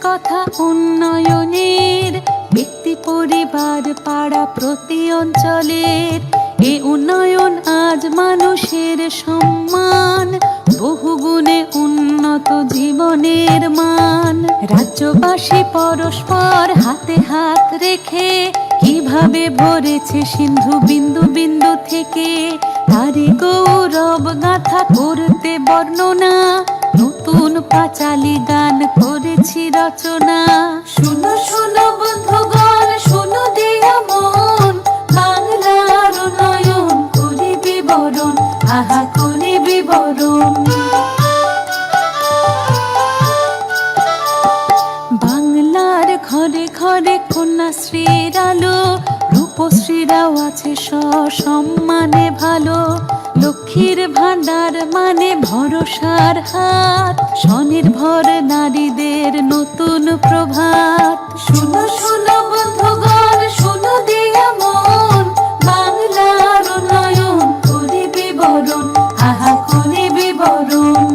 কথা উন্নয়নের, ব্যক্তি পরিবার পাড়া প্রতি অঞ্চলের। এ উন্নয়ন আজ মানুষের সম্মান, বহুগুণে উন্নত জীবনের মান। রাজ্যবাসী পরস্পর হাতে হাত রেখে কিভাবে ভরেছে সিন্ধু বিন্দু বিন্দু থেকে, তারি গৌরব গাথা করতে বর্ণনা, নতুন পাঁচালী গান করেছি রচনা। শুনো শুনো বন্ধুগণ, শুনো দিয়া মন, বাংলার উন্নয়ন করি বিবরণ, আহা করি বিবরণ। বাংলার ঘরে ঘরে কন্যাশ্রীর আলো, রূপশ্রীরাও আছে সসম্মানে ভালো। লক্ষ্মীর ভান্ডার মানে ভরসার হাত, স্বনির্ভর নারীদের নতুন প্রভাত। শুনো শুনো বন্ধুগণ, শুনো দিয়া মন, বাংলার উন্নয়ন করি বিবরণ, আহা করি বিবরণ।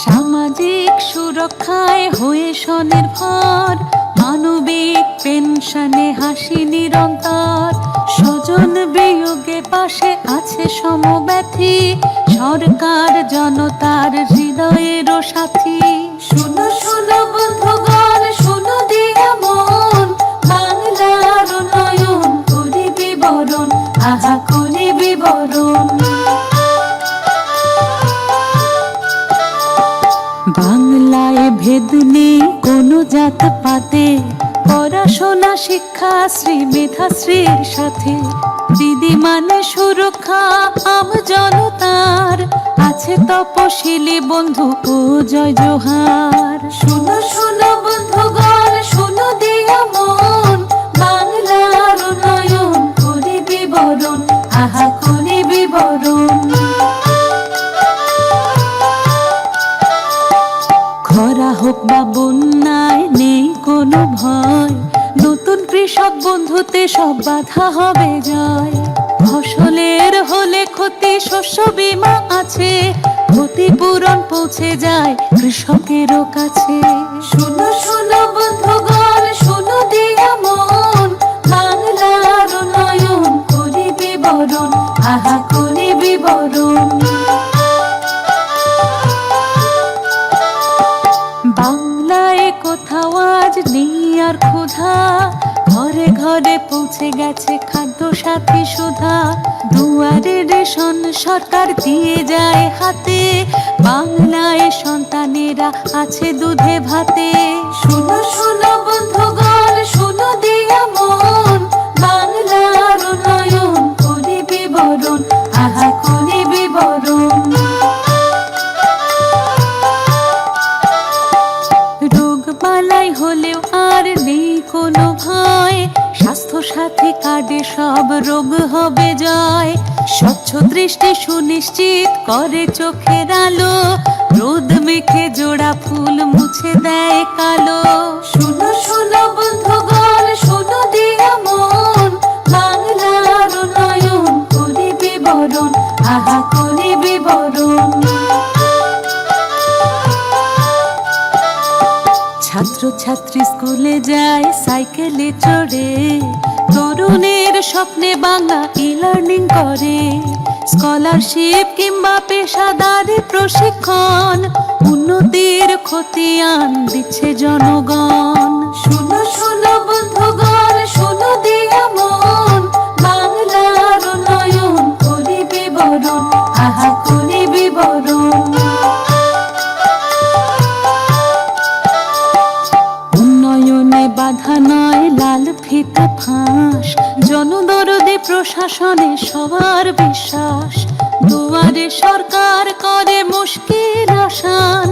সামাজিক সুরক্ষায় হয়ে স্বনির্ভর, মানবিক পেনশনে হাসি নিরন্তর। স্বজন বিয়োগে পাশে আছে সমব্যথী, সরকার জনতার হৃদয়েরও সাথী। শুনো শুনো বন্ধুগণ, শুনো দিয়া মন, বাংলার উন্নয়ন করি বিবরণ, আহা করি বিবরণ। বাংলায় ভেদ নেই কোনো জাত পাতে, পড়াশোনা শিক্ষা শ্রী মেধাশ্রীর সাথে। দিদি মানে সুরক্ষা আম জনতার, আছে তপশিলি বন্ধু ও জয় জোহার। শুনো শুনো বন্ধুগণ, শুনো দিয়া মন, বাংলার উন্নয়ন করি বিবরণ, আহা করি বিবরণ। খরা হোক বা বন্যায় নেই কোনো ভয়, নতুন কৃষক বন্ধুতে সব বাধা হবে জয়। ফসলের হলে ক্ষতি শস্য বীমা আছে, ক্ষতিপূরণ পৌঁছে যায় কৃষকেরও কাছে। শুনো শুনো বন্ধুগণ, শুনো দিয়া মন, বাংলার উন্নয়ন করি বিবরণ, আহা করি বিবরণ। বাংলায় কোথাও আজ নেই আর ক্ষুধা, ঘরে ঘরে পৌঁছে গেছে খাদ্য সাথী সুধা। দুয়ারে রেশন সরকার দিয়ে যায় হাতে, বাংলায় সন্তানেরা আছে দুধে ভাতে। শুনো শুনো বন্ধুগণ, শুনো দিয়া মন, বাংলার উন্নয়ন করি বিবরণ, আহা করি বিবরণ। রোগবালাই হলেও আর নেই কোনো ভয়, স্বাস্থ্য সাথী কার্ডে সব রোগ হবে জয়। স্বচ্ছ দৃষ্টি সুনিশ্চিত করে চোখের আলো, রোদ মেখে জোড়া ফুল মুছে দেয় কালো। শুনো শুনো বন্ধুগণ, শুনো দিয়া মন, বাংলার উন্নয়ন করি বিবরণ, আহা করি বিবরণ। ছাত্র ছাত্রী স্কুলে যায় সাইকেলে চড়ে, তরুণের স্বপ্নে বাংলা ই-লার্নিং করে। স্কলারশিপ কিংবা পেশাদারি প্রশিক্ষণ, উন্নতির খতিয়ান দিচ্ছে জনগণ। শুনো শুনো বন্ধুগণ, শুনো দিয়া মন, বাংলার উন্নয়ন করি বিবরণ, আহা করি বিবরণ। উন্নয়নে বাধা নয় লাল ফিতে ফাঁস, জনদরদে প্রশাসনে সবার বিশ্বাস। দুয়ারে সরকার করে মুশকিল আসান,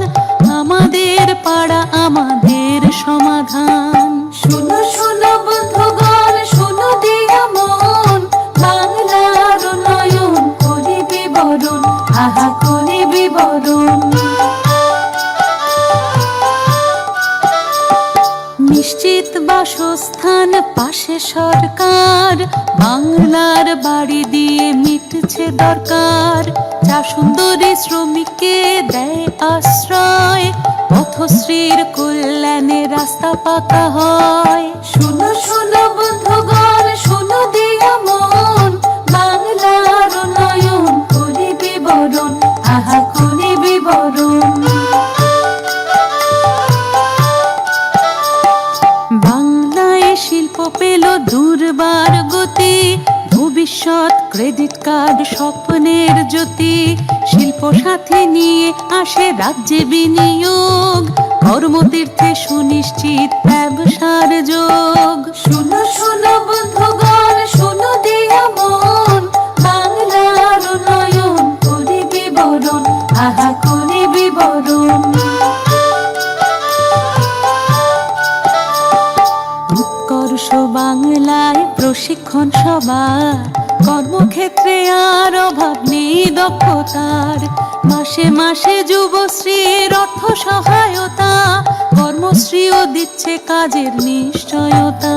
আমাদের পাড়া আমাদের সমাধান। শুনো শুনো বন্ধুগণ, শুনো দিয়া মন, বাংলার উন্নয়ন করি বিবরণ, আহা করি বিবরণ। নিশ্চিত বা বাসস্থান পাশে সরকার, বাংলার বাড়ি দিয়ে মিটছে দরকার। চা সুন্দরী শ্রমিককে দেয় আশ্রয়, পথশ্রীর কল্যাণে রাস্তা পাকা হয়। শুনো শুনো বন্ধুগণ, শুনো দিয়া মন, বাংলার উন্নয়ন করি বিবরণ, আহা করি বিবরণ। বাংলায় শিল্প পেল দুর্বার গতি, ভবিষ্যৎ ক্রেডিট কার্ড স্বপ্নের জ্যোতি। শিল্প সাথে নিয়ে আসে রাজ্যে বিনিয়োগ, কর্মতীর্থে সুনিশ্চিত ব্যবসার যোগ। শুনো শুনো বন্ধুগণ, শুনো দিয়া মন, বাংলার উন্নয়ন করি বিবরণ, আহা করি বিবরণ। উৎকর্ষ বাংলায় প্রশিক্ষণ সবার, কর্মক্ষেত্রে আর অভাব নেই দক্ষতার। মাসে মাসে যুবশ্রীর অর্থ সহায়তা, কর্মশ্রীও দিচ্ছে কাজের নিশ্চয়তা।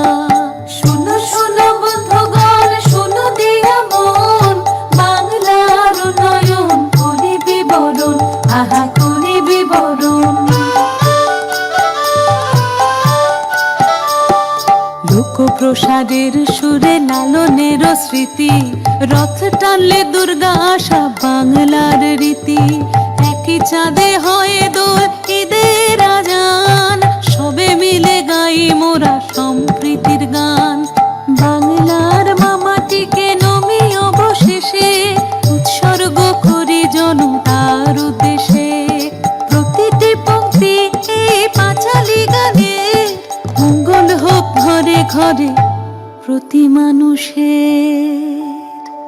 শুনো শুনো বন্ধুগণ, শুনো দিয়া মন, বাংলার উন্নয়ন করি বিবরণ, আহা করি বিবরণ। লোকপ্রসাদের সুরে লালনের স্মৃতি, রথ টানলে দুর্গা আসা বাংলার রীতি। একই চাঁদে হয় দোল ঈদের আজান, সবে মিলে গাই মোরা সম্প্রীতির গান।